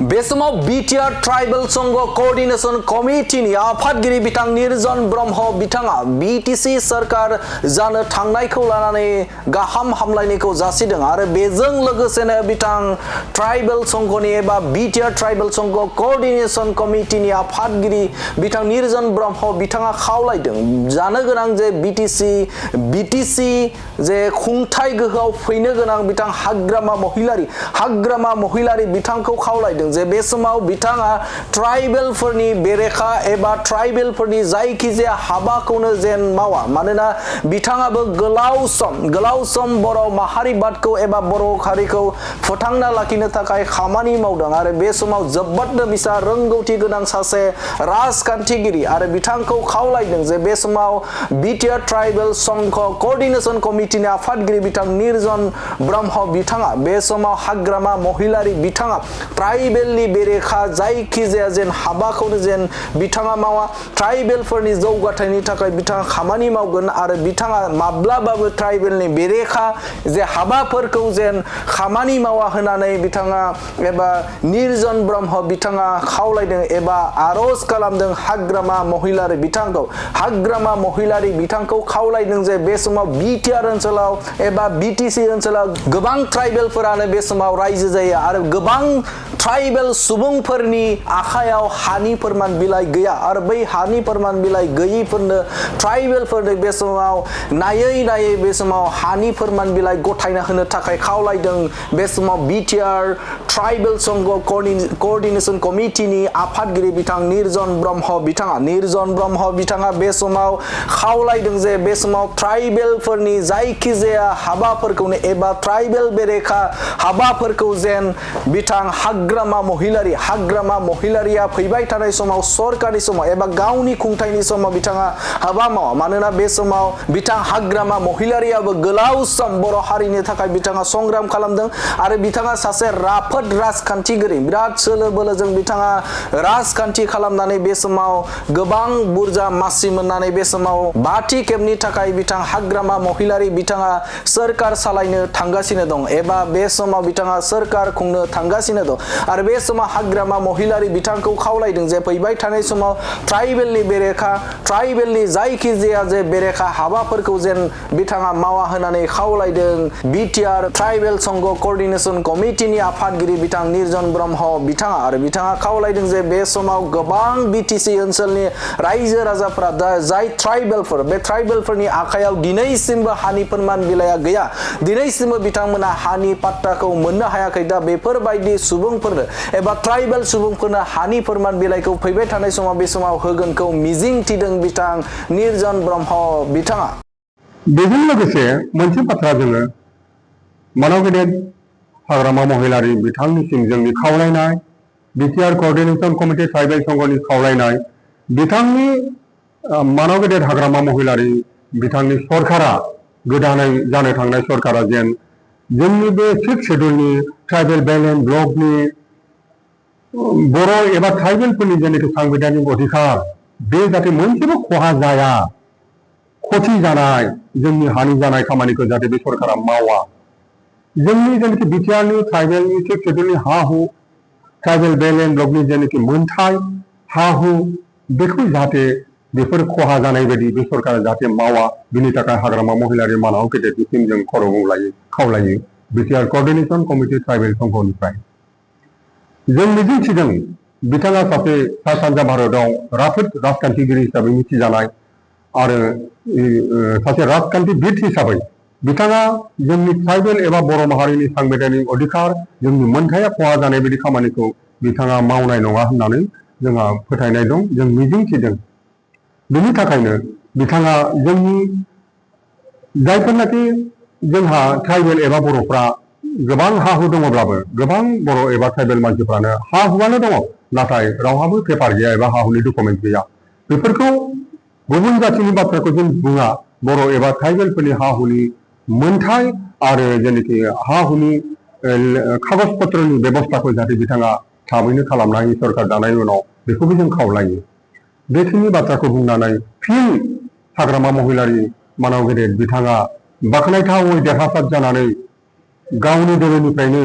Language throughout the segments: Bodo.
बे समाव बिटिआर ट्राइबल संघ कोअर्डिनेशन कमिटिनि आफादगिरि बिथां निर्जन ब्रह्म बिथाङा बिटिसि सरकार जानो थांनायखौ लानानै गाहाम हामलायनायखौ जासिदों आरो बेजों लोगोसेनो बिथां ट्राइबल संघनि एबा बिटिआर ट्राइबल संघ कोअर्डिनेशन कमिटिनि आफादगिरि बिथां निर्जन ब्रह्म बिथाङा खावलायदों जानो गोनां जे बिटिसि जे खुंथाय गोहोआव फैनो गोनां बिथां हाग्रामा महिलारि बिथांखौ खावलायदों जे बे समाव बिथाङा ट्राइबेलफोरनि बेरेखा एबा ट्राइबेलफोरनि जायखिजाया हाबाखौनो जेन मावा मानोना बिथाङाबो गोलाव सम बर' माहारिबादखौ एबा बर' हारिखौ फोथांना लाखिनो थाखाय खामानि मावदों आरो बे समाव जोबोद बिसा रोंगौथि गोनां सासे राजखान्थिगिरि आरो बिथांखौ खावलायदों जे बे समाव बिटिआर ट्राइबल संघ कोअर्डिनेशन कमिटिनि आफादगिरि बिथां निर्जन ब्रह्म बिथाङा बे समाव हाग्रामा महिलारि बिथाङा ट्राइबेलनि बेरेखा जायखिजाया जेन हाबाखौनो जेन बिथाङा मावा ट्राइबेलफोरनि जौगाथायनि थाखाय बिथाङा खामानि मावगोन आरो बिथाङा माब्लाबाबो ट्राइबेलनि बेरेखा जे हाबाफोरखौ जेन खामानि मावा होननानै बिथाङा एबा निर्जन ब्रह्म बिथाङा खावलायदों एबा आरज खालामदों हाग्रामा महिलारि बिथांखौ खावलायदों जे बे समाव बिटिआर ओनसोलाव एबा बिटिसि ओनसोलाव गोबां ट्राइबेलफोरानो बे समाव रायजो जायो आरो गोबां ट्राइबेल सुबुंफोरनि आखायाव हानि फोरमान बिलाइ गैया आरो बै हानि फोरमान बिलाइ गैयिफोरनो ट्राइबेलफोरनो बे समाव नायै बे समाव हानि फोरमान बिलाइ गथायना होनो थाखाय खावलायदों बे समाव बिटिआर ट्राइबल संघ कोअर्डिनेशन कमिटिनि आफादगिरि बिथां निर्जन ब्रह्म बिथाङा बे समाव खावलायदों जे बे समाव ट्राइबेलफोरनि जायखिजाया हाबाफोरखौनो एबा ट्राइबेल बेरेखा हाबाफोरखौ जेन बिथां हाग्रामा महिलारिया फैबाय थानाय समाव सरकारनि समाव एबा गावनि खुंथायनि समाव बिथाङा हाबा मावा मानोना बे समाव बिथां हाग्रामा महिलारियाबो गोलाव सम बर' हारिनि थाखाय बिथाङा संग्राम खालामदों आरो बिथाङा सासे राफोद राजखान्थिगिरि बिराद सोलो बोलोजों बिथाङा राजखान्थि खालामनानै बे समाव गोबां बुरजा मासि मोननानै बे समाव 5थि खेबनि थाखाय बिथां हाग्रामा महिलारि बिथाङा सोरखार सालायनो थांगासिनो दं एबा बे समाव बिथाङा सोरखार खुंनो थांगासिनो दं आरो बे समाव हाग्रामा महिलारि बिथांखौ खावलायदों जे फैबाय थानाय समाव ट्राइबेलनि बेरेखा ट्राइबेलनि जायखिजाया जे बेरेखा हाबाफोरखौ जेन बिथाङा मावा होननानै खावलायदों बिटिआर ट्राइबेल संघ कोअर्डिनेशन कमिटिनि आफादगिरि बिथां निर्जन ब्रह्म बिथाङा आरो बिथाङा खावलायदों जे बे समाव गोबां बिटिसि ओनसोलनि रायजो राजाफोरा जाय ट्राइबेलफोर बे ट्राइबेलफोरनि आखायाव दिनैसिमबो हानि फोरमान बिलाइया गैया दिनैसिमबो बिथांमोना हानि पाट्टाखौ मोननो हायाखै दा बेफोरबायदि सुबुंफोरनो एबा ट्राइबेल सुबुंफोरनो हानि फोरमान बिलाइखौ फैबाय थानाय समाव बे समाव होगोनखौ मिजिंथिदों बिथां निर्जन ब्रह्म बिथाङा बेजों लोगोसे मोनसे बाथ्रा जोङो मानाव गेदेर हाग्रामा महिलारि बिथांनिसिम जोंनि खावलायनाय बिटिआर कोअर्डिनेशन कमिटि ट्राइबेल संघनि खावलायनाय बिथांनि मानाव गेदेर हाग्रामा महिलारि बिथांनि सरकारा गोदानै जानो थांनाय सरकारा जेन जोंनि बे 6 शेड्यूलनि ट्राइबेल बेल्ट एन्ड ब्लकनि बर' एबा ट्राइबेलफोरनि जेनाखि सांबिधानिक अधिकार बे जाहाथे मोनसेबो खहा जाया खथि जानाय जोंनि हानि जानाय खामानिखौ जाहाथे बे सरकारा मावा जोंनि जेनाखि बिटिआरनि ट्राइबेलनि 6 शेड्यूलनि हा हु ट्राइबेल बेल्ट एन्ड ब्लकनि जेनाखि मोनथाय हा हु बेखौ जाहाथे बेफोर खहा जानाय बायदि बे सरकारा जाहाथे मावा बिनि थाखाय हाग्रामा महिलारि मानाव गेदेरनिसिम जों खर' गंलायै खावलायो बिटिआर कोअर्डिनेशन कमिटि ट्राइबेल संघनिफ्राय जों मिजिंथिदों बिथाङा सासे सा सानजा भारताव राफोद राजखान्थिगिरि हिसाबै मिथिजानाय आरो सासे राजखान्थिबिद हिसाबै बिथाङा जोंनि ट्राइबेल एबा बर' माहारिनि सांबिधानिक अधिकार जोंनि मोनथाया खहा जानाय बायदि खामानिखौ बिथाङा मावनाय नङा होननानै जोंहा फोथायनाय दं जों मिजिंथिदों बेनि थाखायनो बिथाङा जोंनि जायफोरनाखि जोंहा ट्राइबेल एबा बर'फ्रा गोबां हा हु दङब्लाबो गोबां बर' एबा ट्राइबेल मानसिफ्रानो हा हुआनो दङ नाथाय रावहाबो पेपार गैया एबा हा हुनि डकुमेन्ट गैया बेफोरखौ गुबुन जाथिनि बाथ्राखौ जों बुङा बर' एबा ट्राइबेलफोरनि हा हुनि मोनथाय आरो जेनाखि हा हुनि कागज पत्रनि बेबस्थाखौ जाहाथे बिथाङा थाबैनो खालामनाय सरकार दानायनि उनाव बेखौबो जों खावलायो बेखिनि बाथ्राखौ बुंनानै फिन हाग्रामा महिलारि मानाव गेदेर बिथाङा बाख्नायथावै देरहासार जानानै गावनि दोलोनिफ्रायनो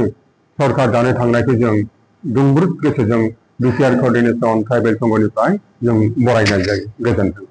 सरकार दानो थांनायखौ जों दुंब्रुद गोसोजों बिटिआर क'अर्डिनेसन ट्राइबेल संघनिफ्राय जों बरायनाय जायो। गोजोन्थों।